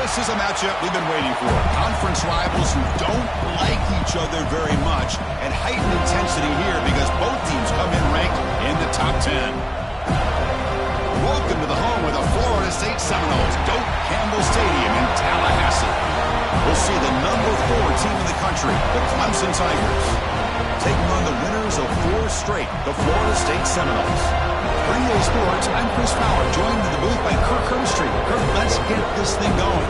This is a matchup we've been waiting for. Conference rivals who don't like each other very much, and heightened intensity here because both teams come in ranked in the top 10. Welcome to the home of the Florida State Seminoles, Doak Campbell Stadium in Tallahassee. We'll see the #4 team in the country, the Clemson Tigers, taking on the winners of 4 straight, the Florida State Seminoles. For EA Sports, I'm Chris Fowler, joined in the booth by Kirk Herbstreit. Kirk, let's get this thing going.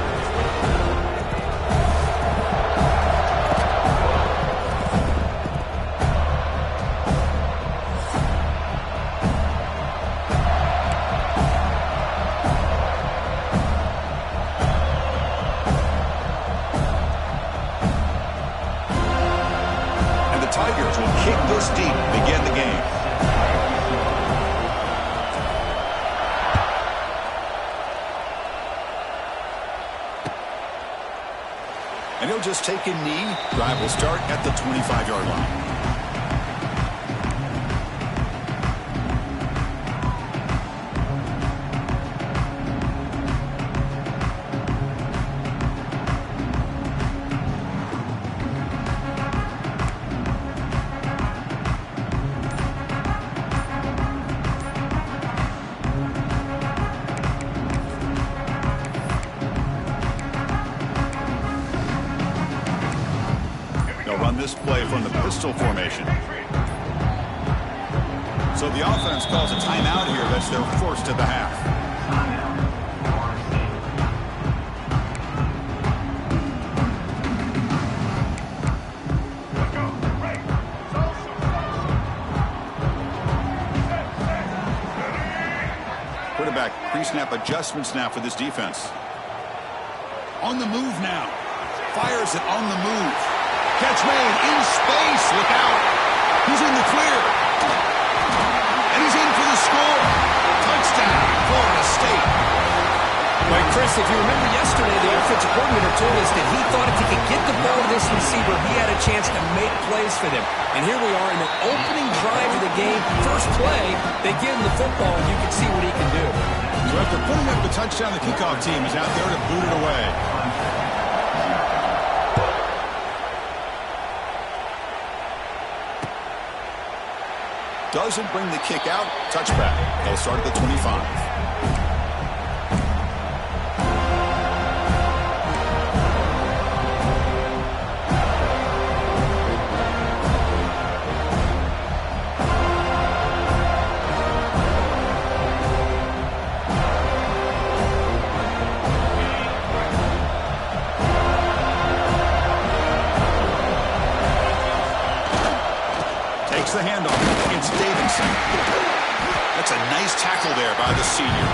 And the Tigers will kick this deep to begin the game. And he'll just take a knee. Drive will start at the 25-yard line. Run this play from the pistol formation. So the offense calls a timeout here. That's their first of the half. Quarterback pre-snap adjustments now for this defense. On the move now. Fires it on the move. Catch made in space. Look out. He's in the clear. And he's in for the score. Touchdown, Florida State. Well, Chris, if you remember yesterday, the offensive coordinator told us that he thought if he could get the ball to this receiver, he had a chance to make plays for them. And here we are in the opening drive of the game. First play, they give him the football, and you can see what he can do. So after putting up the touchdown, the kickoff team is out there to boot it away. Doesn't bring the kick out. Touchback. They'll start at the 25. Takes the handoff. It's Davidson. That's a nice tackle there by the senior.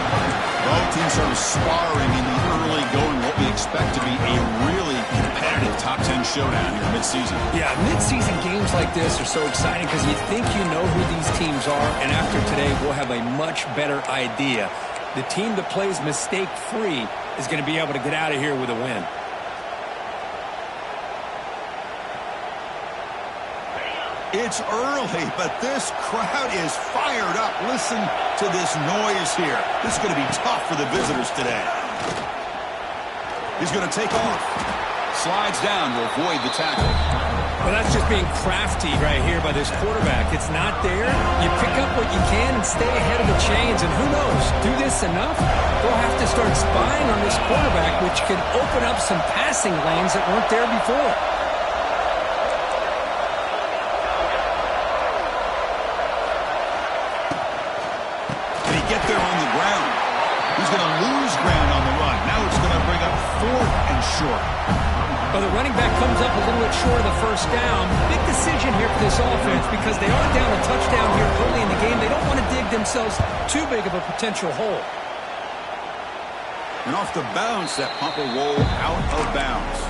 Both teams are sparring in the early going, what we expect to be a really competitive top 10 showdown here mid-season. Yeah, mid-season games like this are so exciting because you think you know who these teams are, and after today, we'll have a much better idea. The team that plays mistake-free is going to be able to get out of here with a win. It's early, but this crowd is fired up. Listen to this noise here. This is going to be tough for the visitors today. He's going to take off. Slides down to avoid the tackle. Well, that's just being crafty right here by this quarterback. It's not there. You pick up what you can and stay ahead of the chains. And who knows, do this enough, they'll have to start spying on this quarterback, which can open up some passing lanes that weren't there before. Get there on the ground. He's going to lose ground on the run. Now it's going to bring up 4th and short. Well, the running back comes up a little bit short of the first down. Big decision here for this offense because they are down a touchdown here early in the game. They don't want to dig themselves too big of a potential hole. And off the bounce, that pump will roll out of bounds.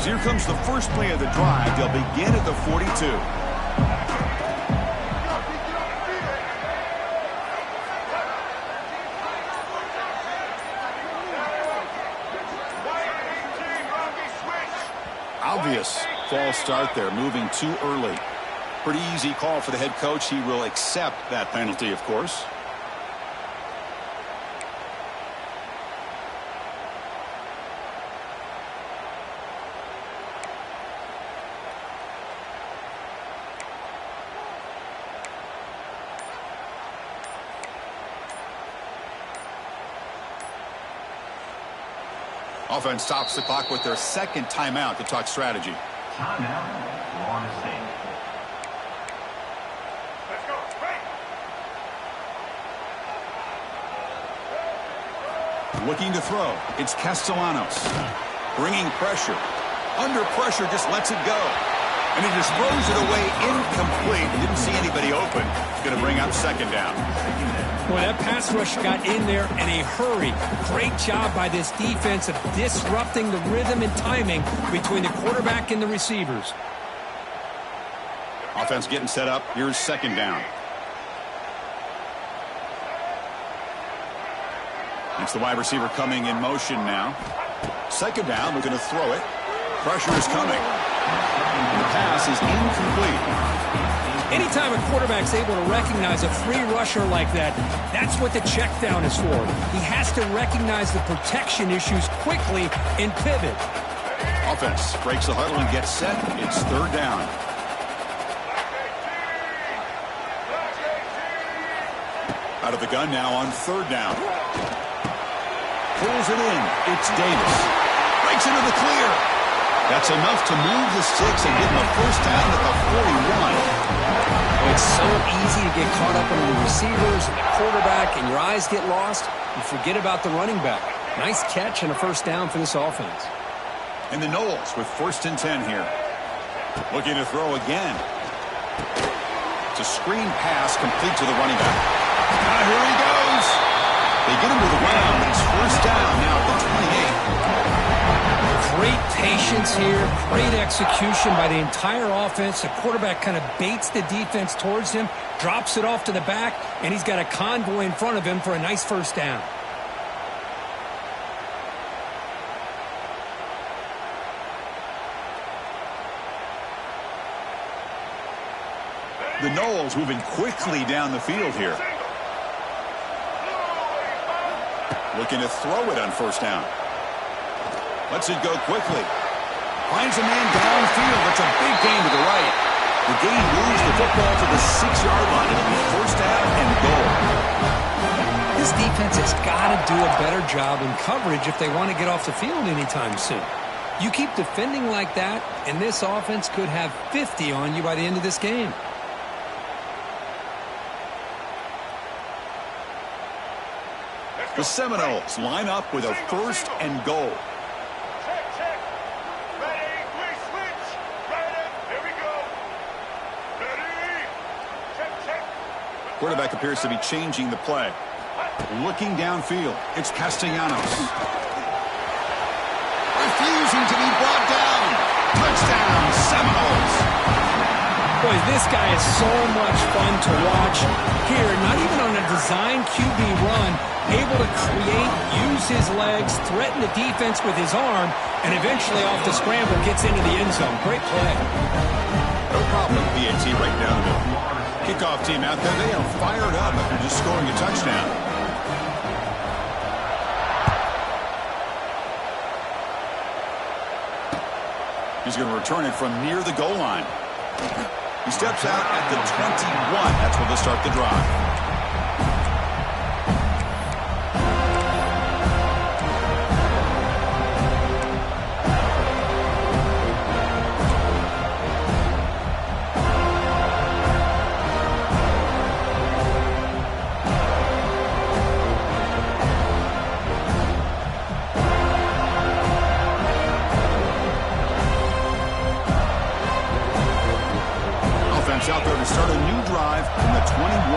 Here comes the first play of the drive. They'll begin at the 42. Obvious false start there, moving too early. Pretty easy call for the head coach. He will accept that penalty, of course. Offense stops the clock with their second timeout to talk strategy. Timeout, Florida State. Let's go. Right. Looking to throw. It's Castellanos. Bringing pressure. Under pressure, just lets it go. And he just throws it away incomplete. Didn't see anybody open. Going to bring up second down. Boy, that pass rush got in there in a hurry. Great job by this defense of disrupting the rhythm and timing between the quarterback and the receivers. Offense getting set up. Here's second down. It's the wide receiver coming in motion now. Second down, we're going to throw it. Pressure is coming. The pass is incomplete. Anytime a quarterback's able to recognize a free rusher like that, that's what the check down is for. He has to recognize the protection issues quickly and pivot. Offense breaks the huddle and gets set. It's third down. Out of the gun now on third down. Pulls it in. It's Davis. Breaks into the clear. That's enough to move the sticks and get him a first down at the 41. It's so easy to get caught up on the receivers and the quarterback, and your eyes get lost. You forget about the running back. Nice catch and a first down for this offense. And the Knowles with first and 10 here. Looking to throw again. It's a screen pass complete to the running back. Here he goes. They get him to the ground. It's first down now at the 28. Great patience here, great execution by the entire offense. The quarterback kind of baits the defense towards him, drops it off to the back, and he's got a convoy in front of him for a nice first down. The Knowles moving quickly down the field here. Looking to throw it on first down. Lets it go quickly. Finds a man downfield. It's a big gain to the right. The gain moves the football to the 6-yard line. It'll be first down and goal. This defense has got to do a better job in coverage if they want to get off the field anytime soon. You keep defending like that, and this offense could have 50 on you by the end of this game. The Seminoles line up with a first and goal. Quarterback appears to be changing the play. Looking downfield. It's Castellanos. Refusing to be brought down. Touchdown, Seminoles. Boy, this guy is so much fun to watch. Here, not even on a design QB run, able to create, use his legs, threaten the defense with his arm, and eventually off the scramble gets into the end zone. Great play. No problem, PAT right down the middle. Kickoff team out there, they are fired up after just scoring a touchdown. He's going to return it from near the goal line. He steps out at the 21. That's where they'll start the drive. Out there to start a new drive from the 21.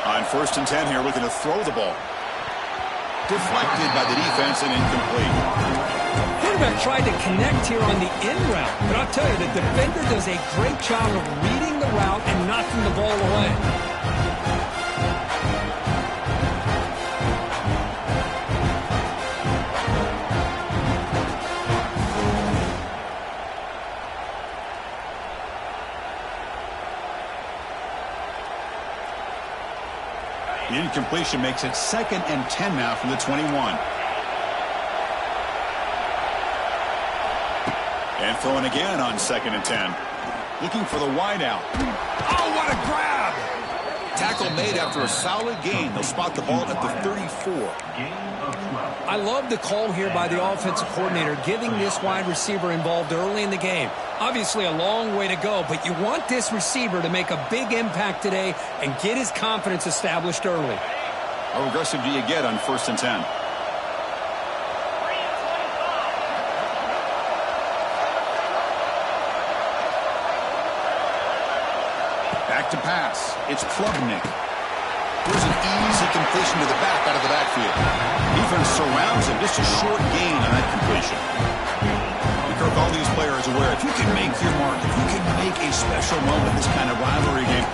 On first and 10 here, looking to throw the ball. Deflected by the defense and incomplete. Quarterback tried to connect here on the end route, but I'll tell you, the defender does a great job of reading the route and knocking the ball away. The incompletion makes it 2nd and 10 now from the 21. And throwing again on 2nd and 10. Looking for the wideout. Oh, what a grab! Tackle made after a solid gain. They'll spot the ball at the 34. I love the call here by the offensive coordinator, giving this wide receiver involved early in the game. Obviously a long way to go, but you want this receiver to make a big impact today and get his confidence established early. How aggressive do you get on 1st and 10? Back to pass. It's Klubnik. Here's an easy completion to the back out of the backfield. Defense surrounds him. Just a short gain on that completion. Kirk, all these players aware, if you can make your mark, if you can make a special moment, this kind of rivalry game,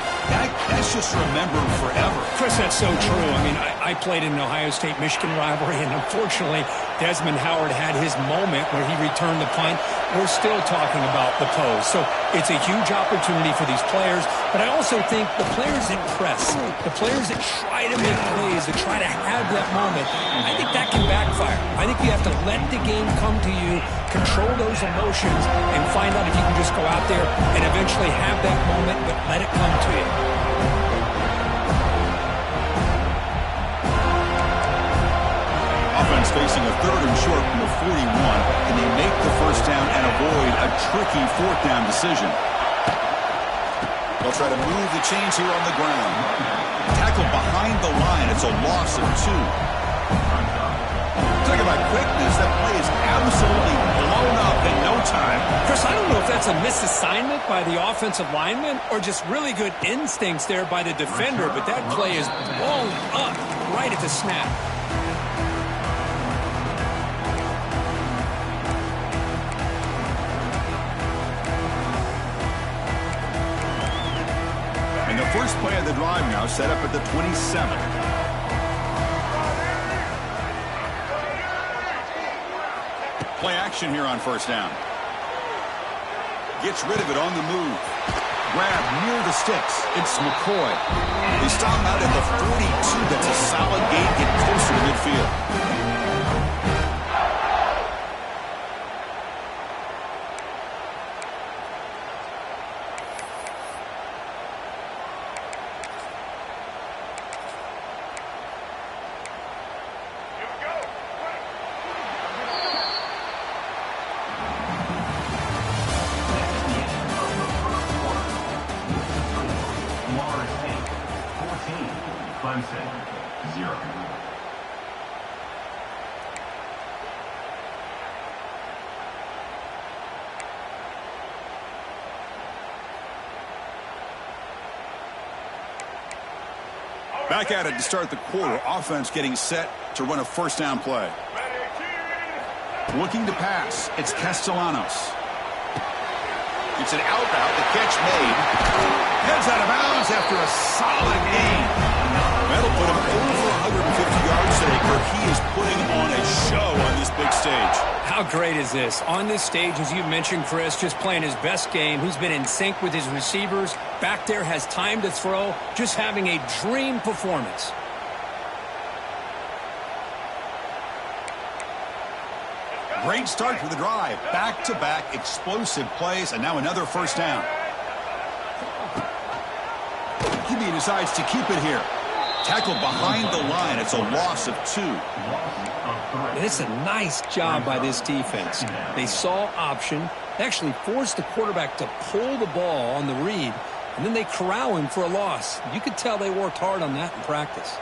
that's just remembered forever. Chris, that's so true. I mean, I played in an Ohio State-Michigan rivalry, and unfortunately, Desmond Howard had his moment where he returned the punt. We're still talking about the pose. So it's a huge opportunity for these players, but I also think the players that press, the players that try to make plays, that try to have that moment, I think that can backfire. I think you have to let the game come to you, control those emotions, and find out if you can just go out there and eventually have that moment, but let it come to you. Offense facing a 3rd and short from the 41. Can they make the 1st down and avoid a tricky 4th down decision? They'll try to move the chains here on the ground. Tackle behind the line. It's a loss of 2. Talk about quickness. That play is absolutely blown up in no time. Chris, I don't know if that's a misassignment by the offensive lineman or just really good instincts there by the defender, but that play is blown up right at the snap. And the first play of the drive now set up at the 27. Play action here on 1st down. Gets rid of it on the move. Grab near the sticks. It's McCoy. They stop him out at the 42. That's a solid gain. Get closer to midfield. Back at it to start the quarter. Offense getting set to run a 1st down play. Looking to pass. It's Castellanos. It's an out route. The catch made. Heads out of bounds after a solid gain. That'll put him over 150 yards today, Kirk. He is putting on a show on this big stage. How great is this? On this stage, as you mentioned, Chris, just playing his best game. He's been in sync with his receivers. Back there, has time to throw. Just having a dream performance. Great start for the drive. Back-to-back explosive plays, and now another 1st down. QB decides to keep it here. Tackled behind the line. It's a loss of 2. And it's a nice job by this defense. They saw option. They actually forced the quarterback to pull the ball on the read, and then they corral him for a loss. You could tell they worked hard on that in practice.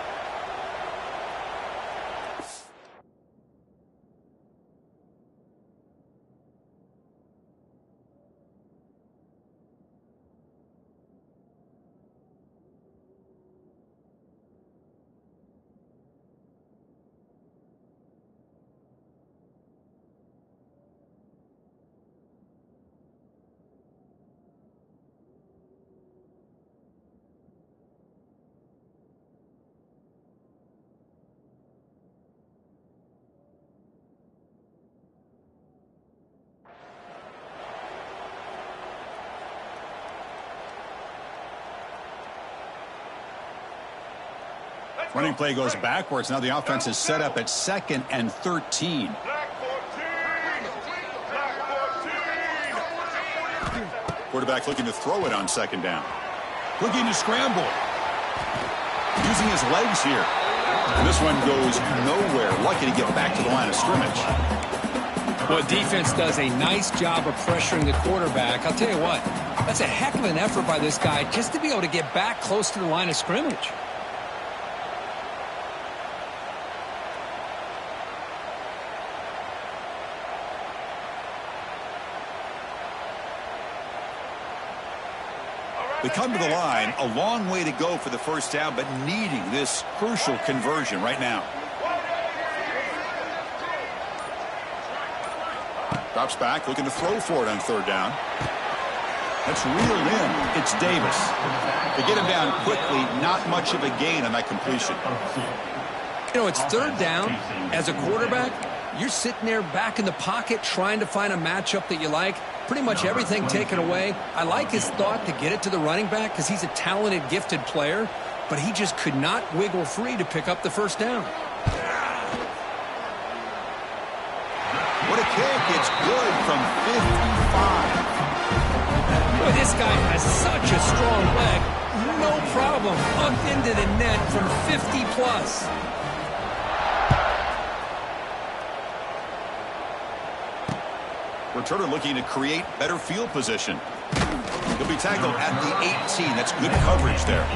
Running play goes backwards. Now the offense is set up at 2nd and 13. Quarterback looking to throw it on 2nd down. Looking to scramble. Using his legs here. And this one goes nowhere. Lucky to get back to the line of scrimmage. Well, defense does a nice job of pressuring the quarterback. I'll tell you what, that's a heck of an effort by this guy just to be able to get back close to the line of scrimmage. They come to the line, a long way to go for the first down, but needing this crucial conversion right now. Drops back, looking to throw for it on 3rd down. That's reeled in. It's Davis. They get him down quickly, not much of a gain on that completion. You know, it's 3rd down. As a quarterback, you're sitting there back in the pocket trying to find a matchup that you like. Pretty much everything taken away. I like his thought to get it to the running back because he's a talented, gifted player, but he just could not wiggle free to pick up the first down. What a kick. It's good from 55. Boy, this guy has such a strong leg. No problem. Up into the net from 50-plus. Returner looking to create better field position. He'll be tackled at the 18. That's good coverage there.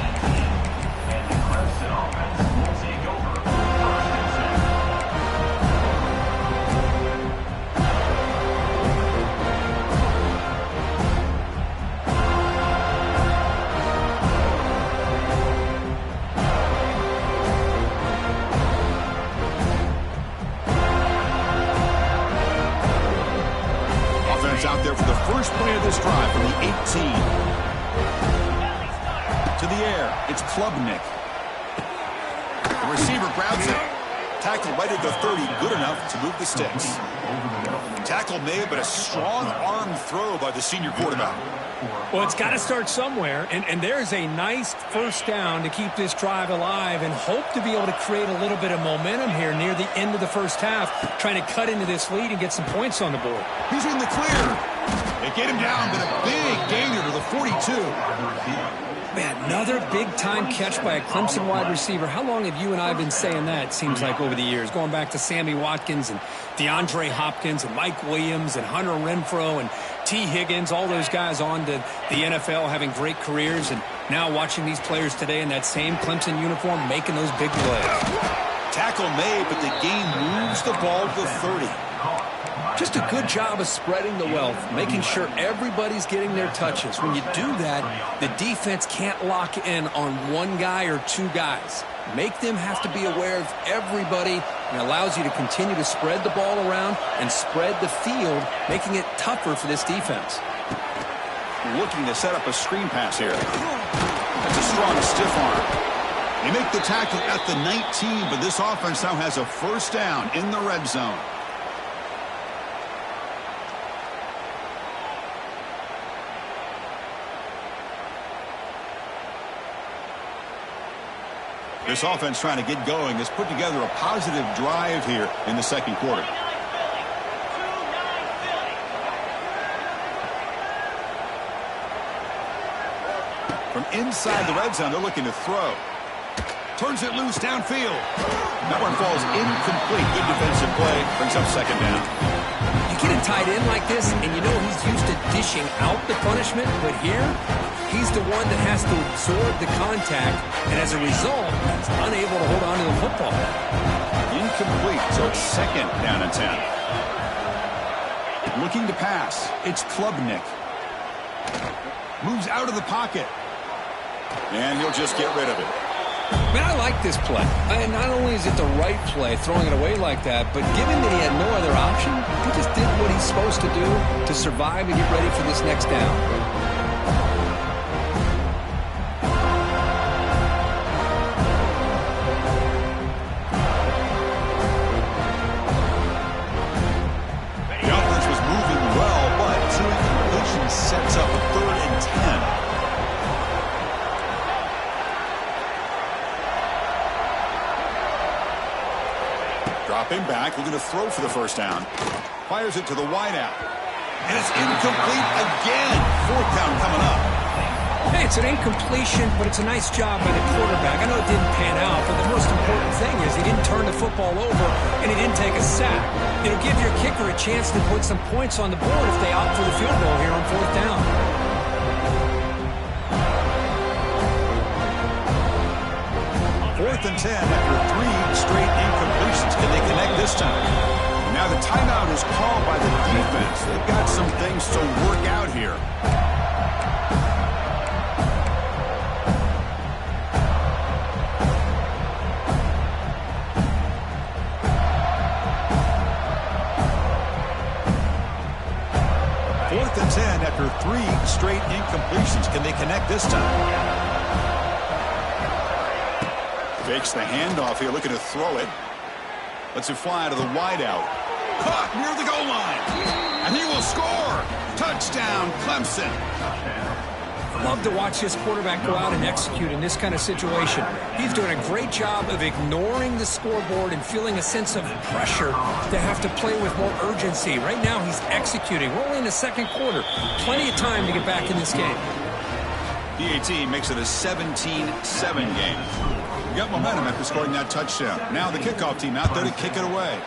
Out there for the first play of this drive from the 18. To the air, it's Klubnik. The receiver grabs it. Tackle right at the 30, good enough to move the sticks. Tackle made, but a strong arm throw by the senior quarterback. Well, it's got to start somewhere, and there's a nice first down to keep this drive alive and hope to be able to create a little bit of momentum here near the end of the first half, trying to cut into this lead and get some points on the board. He's in the clear. They get him down, but a big gainer to the 42. Man, another big-time catch by a Clemson wide receiver. How long have you and I been saying that, it seems like, over the years? Going back to Sammy Watkins and DeAndre Hopkins and Mike Williams and Hunter Renfrow and T. Higgins, all those guys on to the NFL having great careers, and now watching these players today in that same Clemson uniform making those big plays. Tackle made, but the game moves the ball to the 30. Just a good job of spreading the wealth, making sure everybody's getting their touches. When you do that, the defense can't lock in on one guy or two guys. Make them have to be aware of everybody, and allows you to continue to spread the ball around and spread the field, making it tougher for this defense. Looking to set up a screen pass here. That's a strong stiff arm. They make the tackle at the 19, but this offense now has a first down in the red zone. This offense trying to get going has put together a positive drive here in the second quarter. From inside the red zone, they're looking to throw. Turns it loose downfield. That one falls incomplete. Good defensive play. Brings up 2nd down. You get a tight end like this, and you know he's used to dishing out the punishment, but here, he's the one that has to absorb the contact, and as a result, he's unable to hold on to the football. Incomplete, so it's 2nd down and 10. Looking to pass. It's Klubnik. Moves out of the pocket. And he'll just get rid of it. Man, I like this play. Not only is it the right play, throwing it away like that, but given that he had no other option, he just did what he's supposed to do to survive and get ready for this next down. The offense was moving well, but two incompletions sets up a 3rd and 10. Dropping back, looking to throw for the first down. Fires it to the wideout. And it's incomplete again. Fourth down coming up. Hey, it's an incompletion, but it's a nice job by the quarterback. I know it didn't pan out, but the most important thing is he didn't turn the football over and he didn't take a sack. It'll give your kicker a chance to put some points on the board if they opt for the field goal here on fourth down. Fourth and 10 after 3 straight incompletions. Can they connect this time? Now the timeout is called by the defense. They've got some things to work out here. Fourth and 10 after 3 straight incompletions. Can they connect this time? Fakes the handoff here, looking to throw it. Lets it fly to the wideout. Caught near the goal line. And he will score. Touchdown, Clemson. Love to watch this quarterback go out and execute in this kind of situation. He's doing a great job of ignoring the scoreboard and feeling a sense of pressure to have to play with more urgency. Right now, he's executing. We're only in the second quarter. Plenty of time to get back in this game. Tttt makes it a 17-7 game. We got momentum after scoring that touchdown. Now the kickoff team out there to kick it away.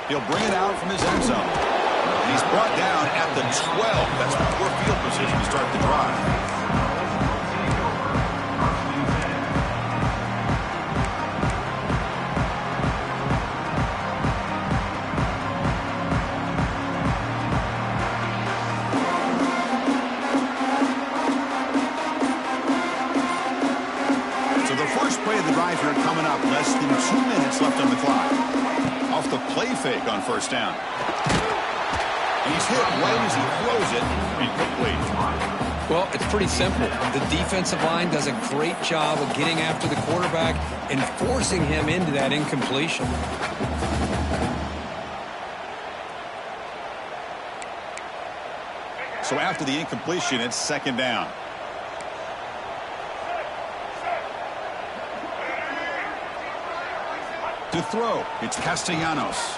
He'll bring it out from his end zone. And he's brought down at the 12. That's poor field position to start the drive. Coming up, less than 2 minutes left on the clock. Off the play fake on first down. And he's hit right as he throws it. Incomplete. Well, it's pretty simple. The defensive line does a great job of getting after the quarterback and forcing him into that incompletion. So after the incompletion, it's second down. To throw, it's Castellanos.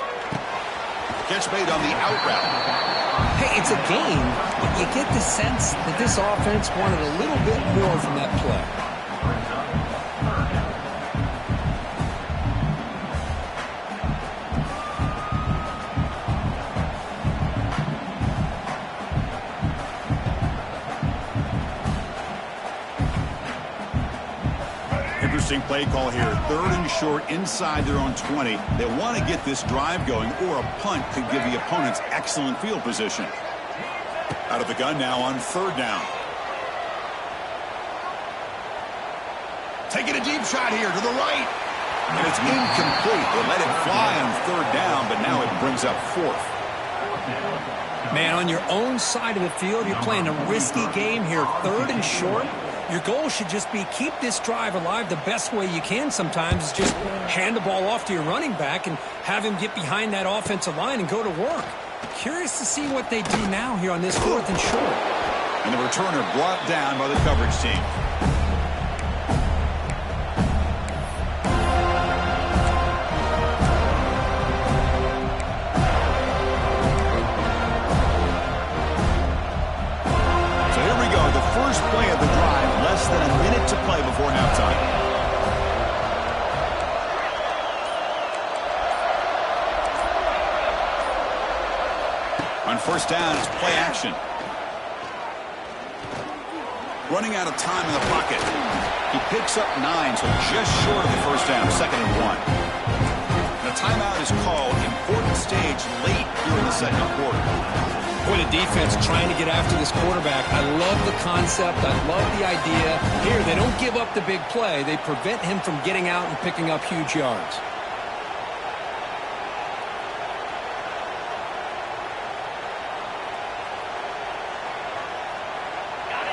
Catch made on the out route. Hey, it's a game, but you get the sense that this offense wanted a little bit more from that play. Interesting play call here. Third and short inside their own 20. They want to get this drive going, or a punt could give the opponents excellent field position. Out of the gun now on third down. Taking a deep shot here to the right. And it's incomplete. They let it fly on third down, but now it brings up fourth. Man, on your own side of the field, you're playing a risky game here. Third and short. Your goal should just be keep this drive alive the best way you can sometimes is just hand the ball off to your running back and have him get behind that offensive line and go to work. Curious to see what they do now here on this fourth and short. And the returner brought down by the coverage team. First play of the drive, less than a minute to play before halftime. On first down, it's play action. Running out of time in the pocket. He picks up 9, so just short of the first down, second and 1. The timeout is called. Important stage late here in the second quarter. Boy, the defense trying to get after this quarterback. I love the concept. I love the idea. Here, they don't give up the big play. They prevent him from getting out and picking up huge yards.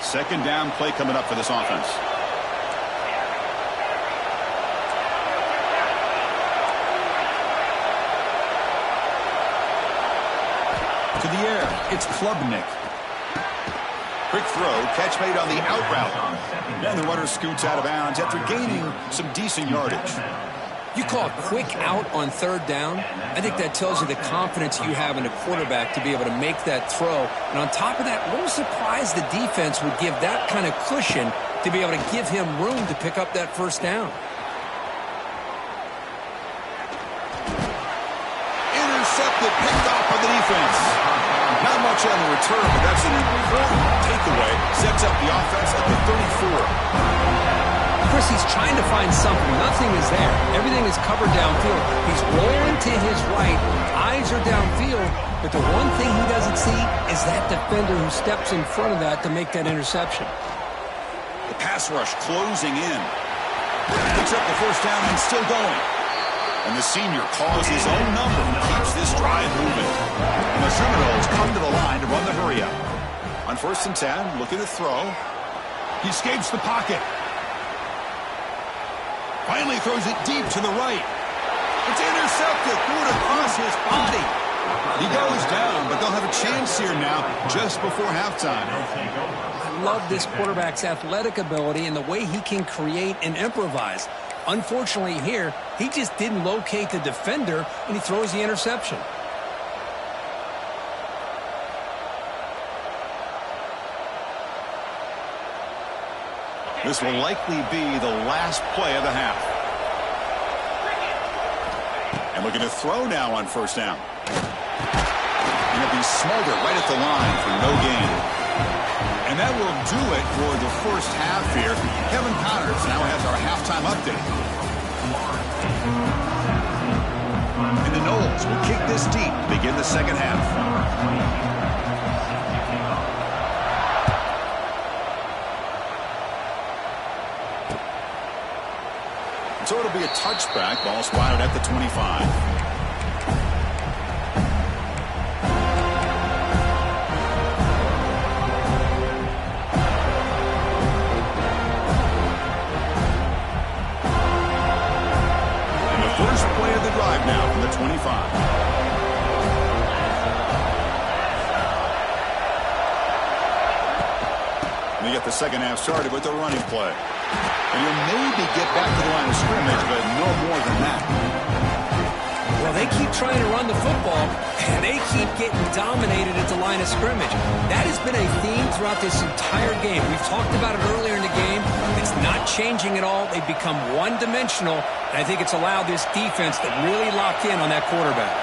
Second down play coming up for this offense. To the air, it's Klubnik. Quick throw, catch made on the out route. And the runner scoots out of bounds after gaining some decent yardage. You call it quick out on third down. I think that tells you the confidence you have in a quarterback to be able to make that throw. And on top of that, a little surprised the defense would give that kind of cushion to be able to give him room to pick up that first down. Intercepted, picked off by the defense. Not much on the return, but that's an important takeaway. Sets up the offense at the 34. Chris, he's trying to find something. Nothing is there. Everything is covered downfield. He's rolling to his right. Eyes are downfield. But the one thing he doesn't see is that defender who steps in front of that to make that interception. The pass rush closing in. Picks up the first down and still going. And the senior calls his own number and keeps this drive moving. And the Seminoles come to the line to run the hurry up. On 1st and 10, looking to throw. He escapes the pocket. Finally throws it deep to the right. It's intercepted. Threw it across his body. He goes down, but they'll have a chance here now just before halftime. I love this quarterback's athletic ability and the way he can create and improvise. Unfortunately here, he just didn't locate the defender, and he throws the interception. This will likely be the last play of the half. And looking to throw now on 1st down. And it'll be Smolder right at the line for no gain. And that will do it for the first half here. Kevin Connors now has our halftime update. And the Noles will kick this deep to begin the second half. So it'll be a touchback. Ball spotted at the 25. And the first play of the drive now from the 25. And we get the second half started with the running play. And you'll maybe get back to the line of scrimmage, but no more than that. Well, they keep trying to run the football, and they keep getting dominated at the line of scrimmage. That has been a theme throughout this entire game. We've talked about it earlier in the game. It's not changing at all. They've become one-dimensional, and I think it's allowed this defense to really lock in on that quarterback.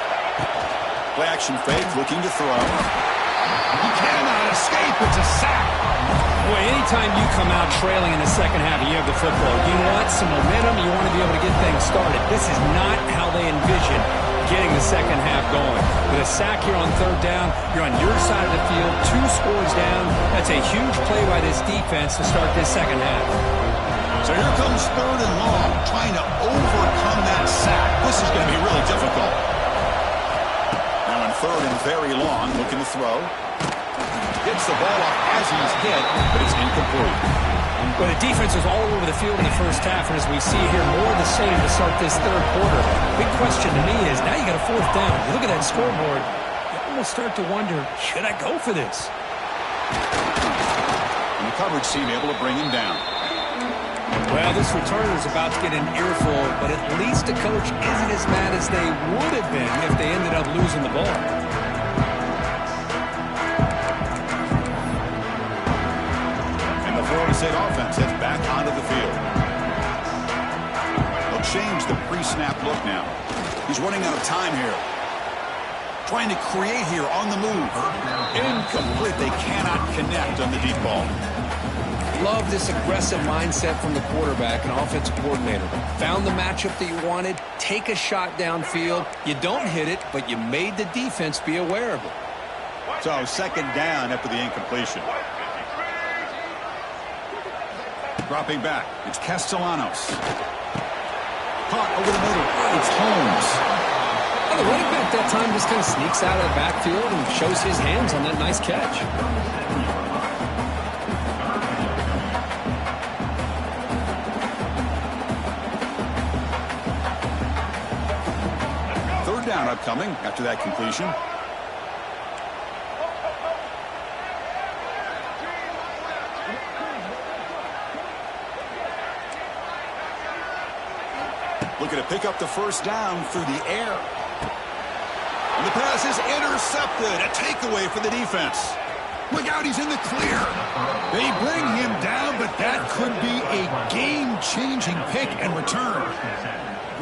Play action fake, looking to throw. He cannot escape. It's a sack. Boy, anytime you come out trailing in the second half and you have the football, you want some momentum, you want to be able to get things started. This is not how they envision getting the second half going. With a sack here on 3rd down, you're on your side of the field, 2 scores down. That's a huge play by this defense to start this second half. So here comes 3rd and long, trying to overcome that sack. This is going to be really difficult. Now in 3rd and very long, looking to throw. Gets the ball off as he's hit, but it's incomplete. Well, the defense was all over the field in the first half, and as we see here, more of the same to start this 3rd quarter. Big question to me is, now you got a 4th down. You look at that scoreboard, you almost start to wonder, should I go for this? And the coverage team able to bring him down. Well, this returner is about to get an earful, but at least the coach isn't as mad as they would have been if they ended up losing the ball. Florida State offense heads back onto the field. They'll change the pre-snap look now. He's running out of time here. Trying to create here on the move. Incomplete. They cannot connect on the deep ball. Love this aggressive mindset from the quarterback and offensive coordinator. Found the matchup that you wanted. Take a shot downfield. You don't hit it, but you made the defense be aware of it. So 2nd down after the incompletion. Dropping back, it's Castellanos. Caught over the middle, it's Holmes. Well, the running back that time just kind of sneaks out of the backfield and shows his hands on that nice catch. 3rd down upcoming after that completion. Looking to pick up the first down through the air. And the pass is intercepted. A takeaway for the defense. Look out, he's in the clear. They bring him down, but that could be a game-changing pick and return.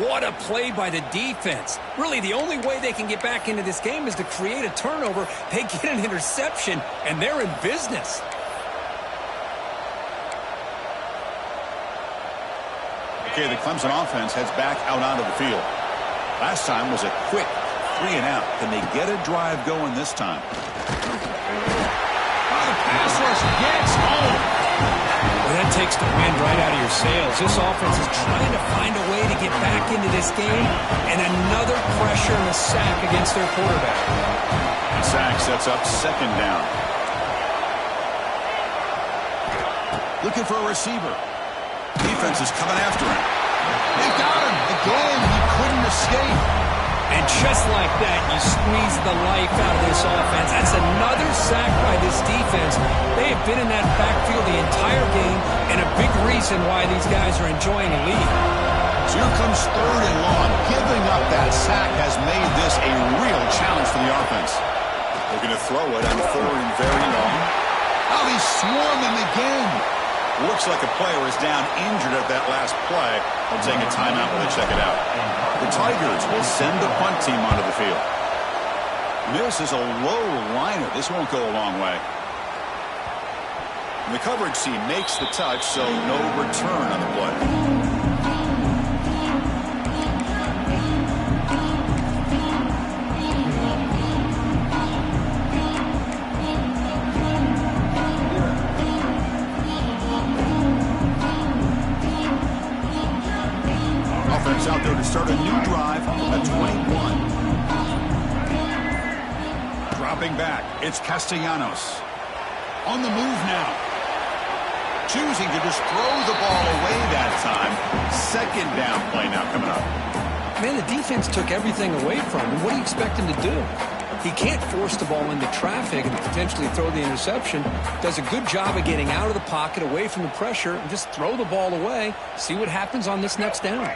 What a play by the defense. Really, the only way they can get back into this game is to create a turnover. They get an interception, and they're in business. Okay, the Clemson offense heads back out onto the field. Last time was a quick 3-and-out. Can they get a drive going this time? Pass rush gets home. Well, that takes the wind right out of your sails. This offense is trying to find a way to get back into this game, and another pressure and a sack against their quarterback. The sack sets up second down. Looking for a receiver. Defense is coming after him. They got him. Again, he couldn't escape. And just like that, you squeeze the life out of this offense. That's another sack by this defense. They have been in that backfield the entire game, and a big reason why these guys are enjoying a lead. So here comes third and long. Giving up that sack has made this a real challenge for the offense. They're going to throw it on third and very long. Oh, they swarm him again. Looks like a player is down injured at that last play. They'll take a timeout when they check it out. The Tigers will send the punt team onto the field. This is a low liner. This won't go a long way. And the coverage team makes the touch, so no return on the play. Out there to start a new drive at 21. Dropping back, it's Castellanos. On the move now. Choosing to just throw the ball away that time. Second down play now coming up. Man, the defense took everything away from him. What do you expect him to do? He can't force the ball into traffic and potentially throw the interception. Does a good job of getting out of the pocket, away from the pressure, and just throw the ball away. See what happens on this next down.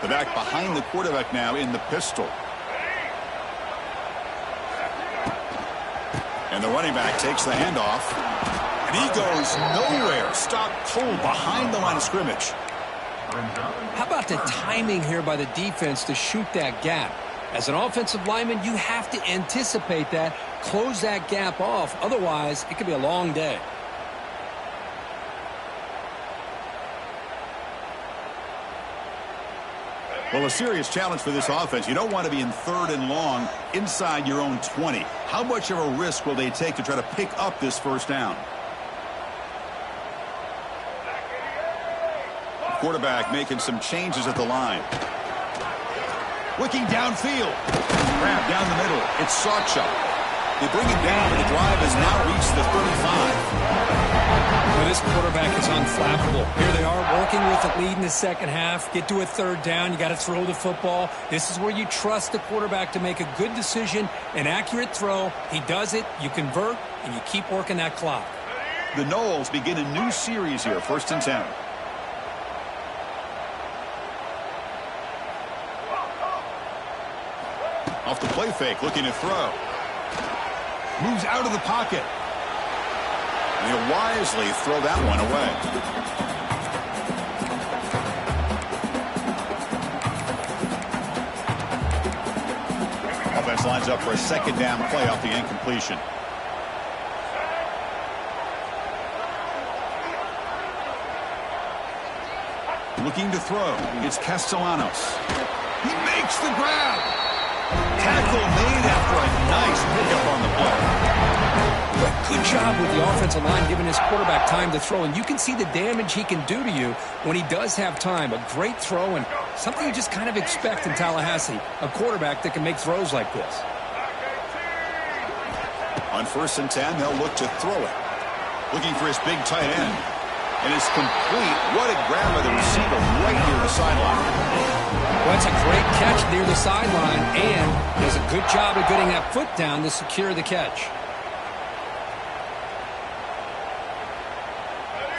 The back behind the quarterback now in the pistol. And the running back takes the handoff. And he goes nowhere. Stopped cold behind the line of scrimmage. How about the timing here by the defense to shoot that gap? As an offensive lineman, you have to anticipate that, close that gap off. Otherwise, it could be a long day. Well, a serious challenge for this offense. You don't want to be in third and long inside your own 20. How much of a risk will they take to try to pick up this first down? Quarterback making some changes at the line. Looking downfield. Grab down the middle. It's Sawchuk. They bring him down, and the drive has now reached the 35. Well, this quarterback is unflappable. Here they are working with the lead in the second half. Get to a third down. You got to throw the football. This is where you trust the quarterback to make a good decision, an accurate throw. He does it. You convert, and you keep working that clock. The Noles begin a new series here, 1st and 10. Off the play fake, looking to throw. Moves out of the pocket. And he'll wisely throw that one away. Offense lines up for a second down play off the incompletion. Looking to throw. It's Castellanos. He makes the grab. Tackle made after a nice pickup on the play. Good job with the offensive line giving his quarterback time to throw, and you can see the damage he can do to you when he does have time. A great throw and something you just kind of expect in Tallahassee, a quarterback that can make throws like this. On 1st and 10, they'll look to throw it. Looking for his big tight end. And it's complete. What a grab by the receiver right near the sideline. Well, that's a great catch near the sideline, and does a good job of getting that foot down to secure the catch.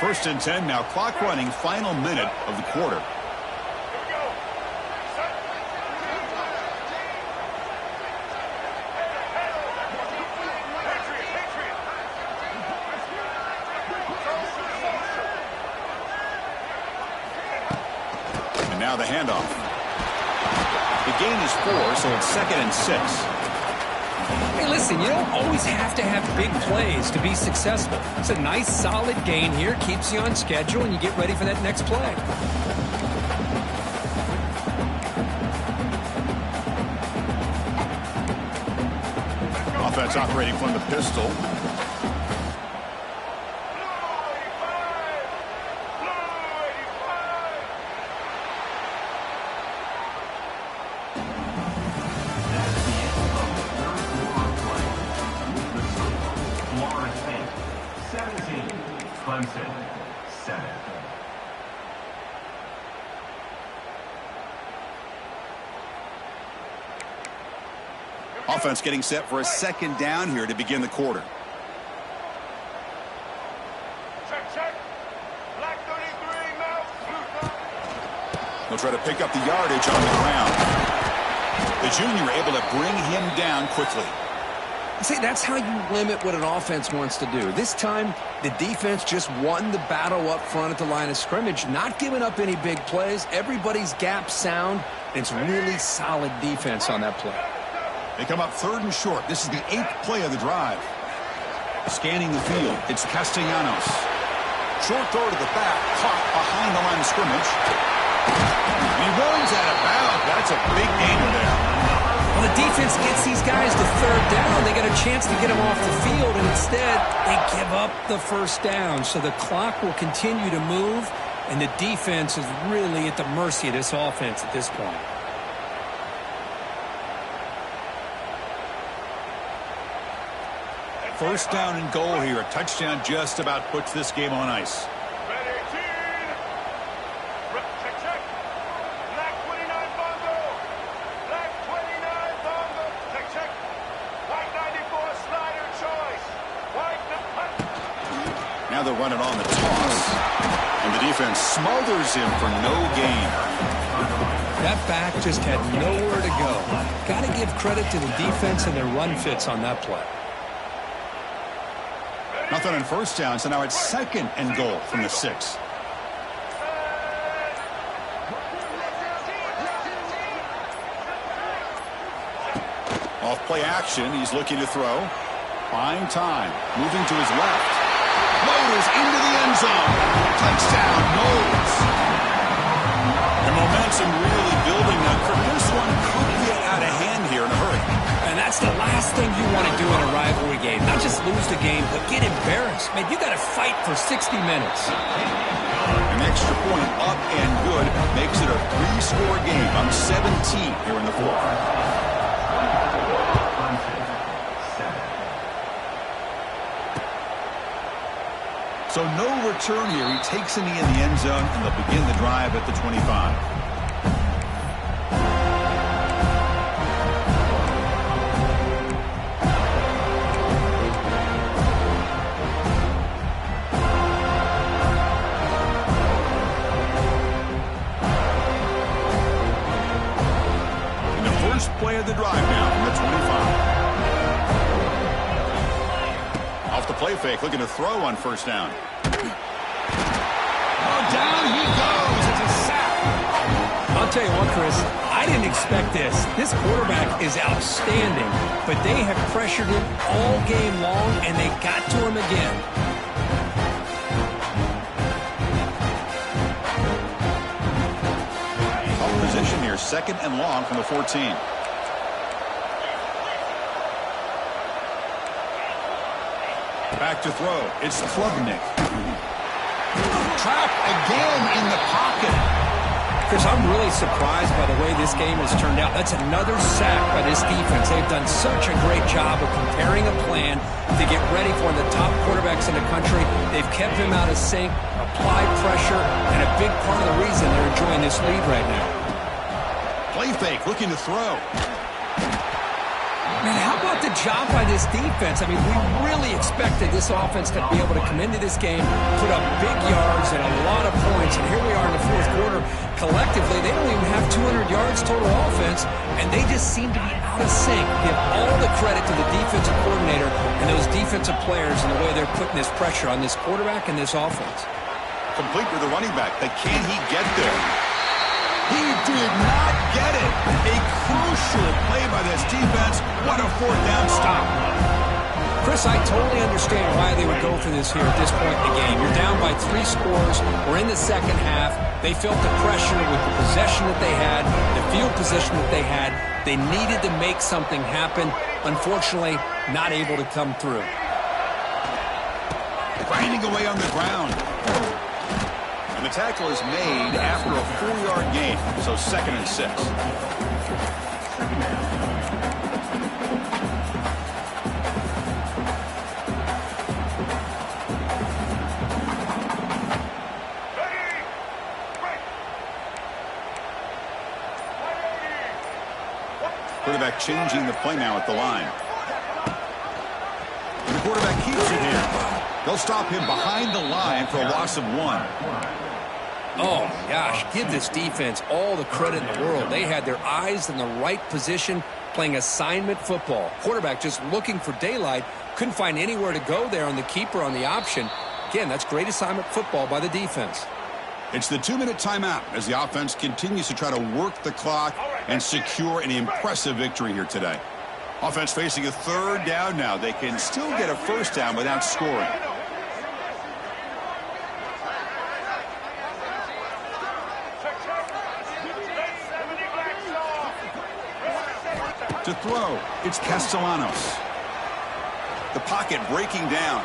1st and 10 now, clock running, final minute of the quarter. Now the handoff. The gain is 4, so it's 2nd and 6. Hey, listen, you don't always have to have big plays to be successful. It's a nice, solid gain here. Keeps you on schedule, and you get ready for that next play. Offense operating from the pistol. Offense getting set for a 2nd down here to begin the quarter. Check. Black 33 now. They'll try to pick up the yardage on the ground. The junior able to bring him down quickly. See, that's how you limit what an offense wants to do. This time, the defense just won the battle up front at the line of scrimmage, not giving up any big plays. Everybody's gap sound. It's really solid defense on that play. They come up 3rd and short. This is the 8th play of the drive. Scanning the field, it's Castellanos. Short throw to the back, caught behind the line of scrimmage. He runs out of bounds. That's a big gainer there. Well, the defense gets these guys to 3rd down. They got a chance to get them off the field, and instead they give up the 1st down. So the clock will continue to move, and the defense is really at the mercy of this offense at this point. 1st down and goal here. A touchdown just about puts this game on ice. Ready, team. Check. Black 29 bongo. Black 29 bongo. Check. White 94 slider choice. White Now they'll run it on the toss. And the defense smothers him for no gain. That back just had nowhere to go. Got to give credit to the defense and their run fits on that play. Nothing on 1st down, so now it's 2nd and goal from the 6. Off play action, he's looking to throw. Buying time, moving to his left. Loaders into the end zone. Touchdown, Knowles. The momentum really building now. This one could get out of hand here in a hurry. And that's the last thing you want to do in a rivalry game. Not just lose the game, but get embarrassed. Man, you got to fight for 60 minutes. An extra point up and good makes it a 3-score game on 17 here in the 4th. So no return here. He takes a knee in the end zone, and they'll begin the drive at the 25. Play of the drive now from the 25. Off the play fake, looking to throw on 1st down. Oh, down he goes. It's a sack. I'll tell you what, Chris, I didn't expect this. This quarterback is outstanding, but they have pressured him all game long, and they got to him again. Tough position here, 2nd and long from the 14. Back to throw. It's Klubnik. Trapped again in the pocket. Chris, I'm really surprised by the way this game has turned out. That's another sack by this defense. They've done such a great job of preparing a plan to get ready for one of the top quarterbacks in the country. They've kept him out of sync, applied pressure, and a big part of the reason they're enjoying this lead right now. Play fake, looking to throw. Man, how about the job by this defense? I mean, we really expected this offense to be able to come into this game, put up big yards and a lot of points, and here we are in the 4th quarter. Collectively, they don't even have 200 yards total offense, and they just seem to be out of sync. Give all the credit to the defensive coordinator and those defensive players and the way they're putting this pressure on this quarterback and this offense. Complete with the running back, but can he get there? He did not get it. A crucial play by this defense. What a fourth down stop. Chris, I totally understand why they would go for this here at this point in the game. You're down by 3 scores. We're in the second half. They felt the pressure with the possession that they had, the field position that they had. They needed to make something happen. Unfortunately, not able to come through. Grinding away on the ground. And the tackle is made after a 4-yard gain, so 2nd and 6. Quarterback changing the play now at the line. And the quarterback keeps it here. They'll stop him behind the line for a loss of 1. Oh, gosh, give this defense all the credit in the world. They had their eyes in the right position, playing assignment football. Quarterback just looking for daylight. Couldn't find anywhere to go there on the keeper on the option. Again, that's great assignment football by the defense. It's the 2-minute timeout as the offense continues to try to work the clock and secure an impressive victory here today. Offense facing a 3rd down now. They can still get a 1st down without scoring. To throw, it's Castellanos. The pocket breaking down.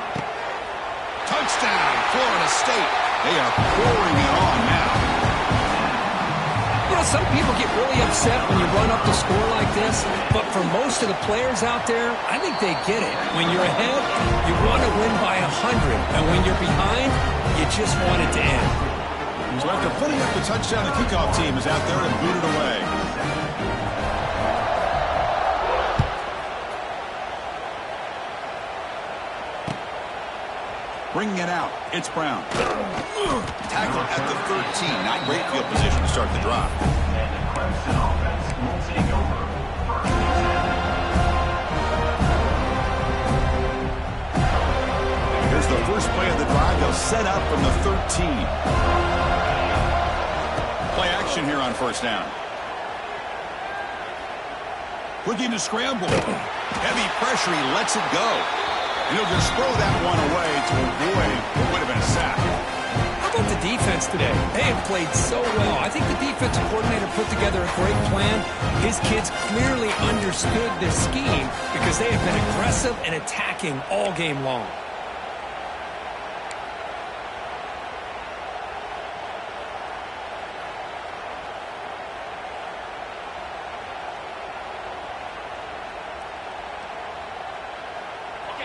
Touchdown, Florida State. They are pouring it on now. You know, some people get really upset when you run up the score like this, but for most of the players out there, I think they get it. When you're ahead, you want to win by 100, and when you're behind, you just want it to end. So after putting up the touchdown, the kickoff team is out there and booted away. Bringing it out, it's Brown. Tackle at the 13. Not great field position to start the drive. Here's the first play of the drive. They'll set up from the 13. Play action here on 1st down. Looking to scramble. Heavy pressure, he lets it go. And he'll just throw that one away to avoid what would have been a sack. How about the defense today? They have played so well. I think the defensive coordinator put together a great plan. His kids clearly understood this scheme because they have been aggressive and attacking all game long.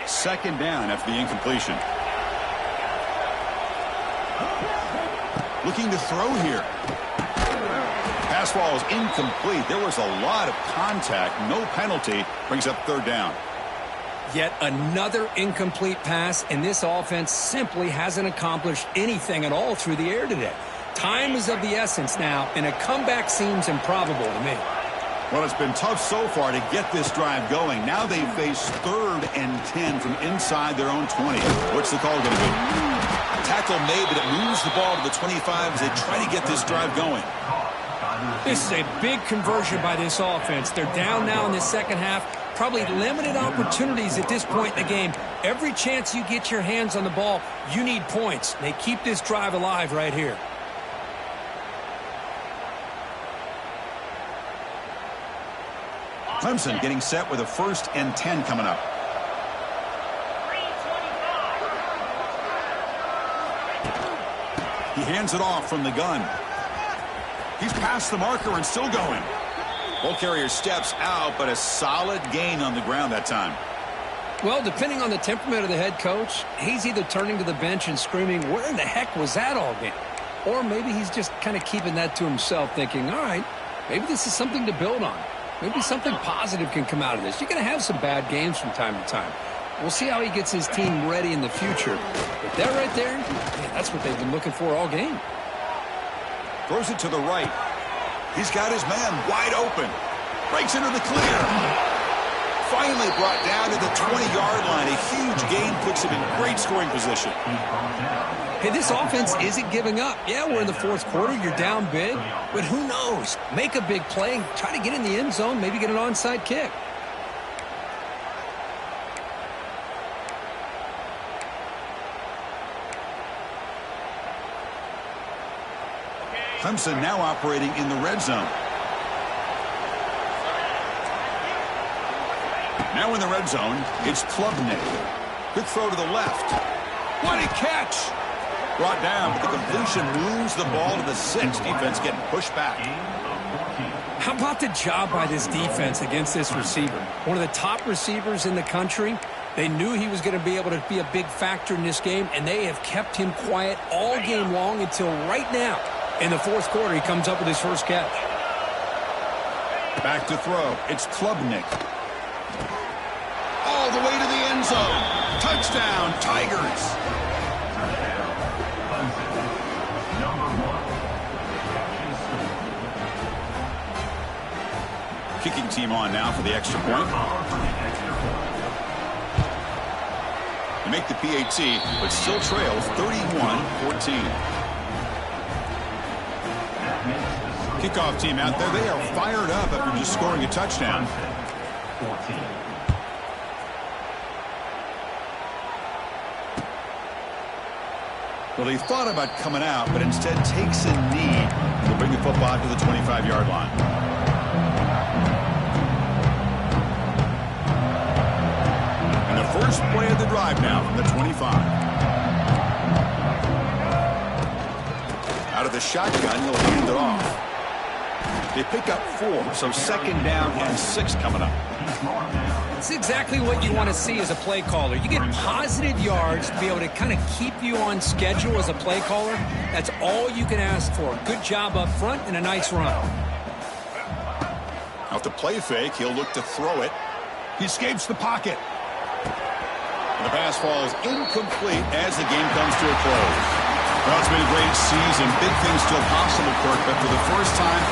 Second down after the incompletion. Looking to throw here. Pass ball is incomplete. There was a lot of contact. No penalty. Brings up 3rd down. Yet another incomplete pass, and this offense simply hasn't accomplished anything at all through the air today. Time is of the essence now, and a comeback seems improbable to me. Well, it's been tough so far to get this drive going. Now they face 3rd and 10 from inside their own 20. What's the call going to be? Tackle made, but it moves the ball to the 25 as they try to get this drive going. This is a big conversion by this offense. They're down now in the second half. Probably limited opportunities at this point in the game. Every chance you get your hands on the ball, you need points. They keep this drive alive right here. Clemson getting set with a 1st and 10 coming up. He hands it off from the gun. He's past the marker and still going. Ball carrier steps out, but a solid gain on the ground that time. Well, depending on the temperament of the head coach, he's either turning to the bench and screaming, where in the heck was that all game? Or maybe he's just kind of keeping that to himself, thinking, all right, maybe this is something to build on. Maybe something positive can come out of this. You're going to have some bad games from time to time. We'll see how he gets his team ready in the future. But that right there, man, that's what they've been looking for all game. Throws it to the right. He's got his man wide open. Breaks into the clear. Finally brought down to the 20-yard line. A huge gain puts him in great scoring position. Hey, this offense isn't giving up. Yeah, we're in the fourth quarter. You're down big. But who knows? Make a big play. Try to get in the end zone. Maybe get an onside kick. Clemson now operating in the red zone. Now in the red zone, it's Klubnik. Good throw to the left. What a catch! Brought down, but the completion moves the ball to the 6. Defense getting pushed back. How about the job by this defense against this receiver? One of the top receivers in the country. They knew he was going to be able to be a big factor in this game, and they have kept him quiet all game long until right now. In the fourth quarter, he comes up with his first catch. Back to throw. It's Klubnik. All the way to the end zone. Touchdown, Tigers. Kicking team on now for the extra point. They make the PAT, but still trail 31-14. Kickoff team out there. They are fired up after just scoring a touchdown. Well, he thought about coming out, but instead takes a knee to bring the football to the 25-yard line. And the first play of the drive now from the 25. Out of the shotgun, he'll hand it off. They pick up 4, so second down and 6 coming up. It's exactly what you want to see as a play caller. You get positive yards to be able to kind of keep you on schedule as a play caller. That's all you can ask for. Good job up front and a nice run. Off the play fake, he'll look to throw it. He escapes the pocket. And the pass falls incomplete as the game comes to a close. Well, it's been a great season. Big things still possible, Kirk, but for the first time,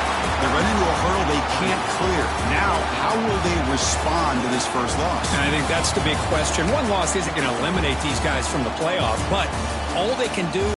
they run into a hurdle they can't clear. Now, how will they respond to this first loss? And I think that's the big question. One loss isn't going to eliminate these guys from the playoff, but all they can do